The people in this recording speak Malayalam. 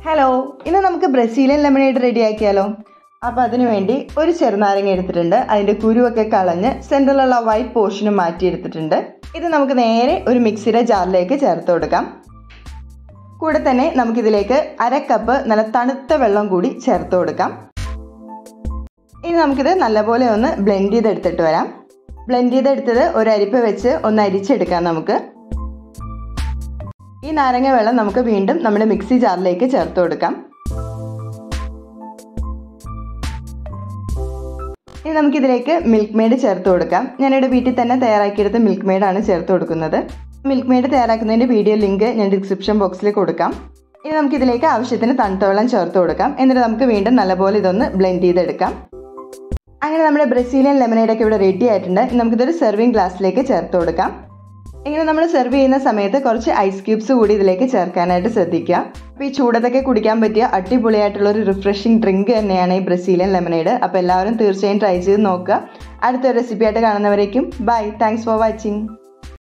ഹലോ, ഇന്ന് നമുക്ക് ബ്രസീലിയൻ ലെമണേഡ് റെഡിയാക്കിയാലോ. അപ്പോൾ അതിനുവേണ്ടി ഒരു ചെറുനാരങ്ങ എടുത്തിട്ടുണ്ട്. അതിൻ്റെ കുരുവൊക്കെ കളഞ്ഞ് സെൻറ്ററിലുള്ള വൈറ്റ് പോർഷനും മാറ്റിയെടുത്തിട്ടുണ്ട്. ഇത് നമുക്ക് നേരെ ഒരു മിക്സിയുടെ ജാറിലേക്ക് ചേർത്ത് കൊടുക്കാം. കൂടെ തന്നെ നമുക്കിതിലേക്ക് 1/2 കപ്പ് നല്ല തണുത്ത വെള്ളം കൂടി ചേർത്ത് കൊടുക്കാം. ഇനി നമുക്കിത് നല്ലപോലെ ഒന്ന് ബ്ലെൻഡ് ചെയ്തെടുത്തിട്ട് വരാം. ബ്ലെൻഡ് ചെയ്തെടുത്തത് ഒരു അരിപ്പ വെച്ച് ഒന്ന് അരിച്ചെടുക്കാം. നമുക്ക് ഈ നാരങ്ങ വെള്ളം നമുക്ക് വീണ്ടും നമ്മുടെ മിക്സി ജാറിലേക്ക് ചേർത്ത് കൊടുക്കാം. ഇനി നമുക്കിതിലേക്ക് മിൽക്ക് മെയ്ഡ് ചേർത്ത് കൊടുക്കാം. ഞാനിവിടെ വീട്ടിൽ തന്നെ തയ്യാറാക്കിയെടുത്ത മിൽക്ക് മെയ്ഡാണ് ചേർത്ത് കൊടുക്കുന്നത്. മിൽക്ക് മെയ്ഡ് തയ്യാറാക്കുന്നതിൻ്റെ വീഡിയോ ലിങ്ക് ഞാൻ ഡിസ്ക്രിപ്ഷൻ ബോക്സിൽ കൊടുക്കാം. ഇനി നമുക്കിതിലേക്ക് ആവശ്യത്തിന് തണുത്ത വെള്ളം ചേർത്ത് കൊടുക്കാം. എന്നിട്ട് നമുക്ക് വീണ്ടും നല്ലപോലെ ഇതൊന്ന് ബ്ലെൻഡ് ചെയ്തെടുക്കാം. അങ്ങനെ നമ്മുടെ ബ്രസീലിയൻ ലെമണേഡൊക്കെ ഇവിടെ റെഡി ആയിട്ടുണ്ട്. നമുക്കിതൊരു സെർവിങ് ഗ്ലാസ്സിലേക്ക് ചേർത്ത് കൊടുക്കാം. ഇങ്ങനെ നമ്മൾ സെർവ് ചെയ്യുന്ന സമയത്ത് കുറച്ച് ഐസ് ക്യൂബ്സ് കൂടി ഇതിലേക്ക് ചേർക്കാനായിട്ട് ശ്രദ്ധിക്കുക. അപ്പോൾ ഈ ചൂടത്തൊക്കെ കുടിക്കാൻ പറ്റിയ അടിപൊളിയായിട്ടുള്ളൊരു റിഫ്രഷിംഗ് ഡ്രിങ്ക് തന്നെയാണ് ഈ ബ്രസീലിയൻ ലെമണേഡ്. അപ്പോൾ എല്ലാവരും തീർച്ചയായും ട്രൈ ചെയ്ത് നോക്കുക. അടുത്തൊരു റെസിപ്പി ആയിട്ട് കാണുന്നവരേക്കും ബൈ. Thanks for watching.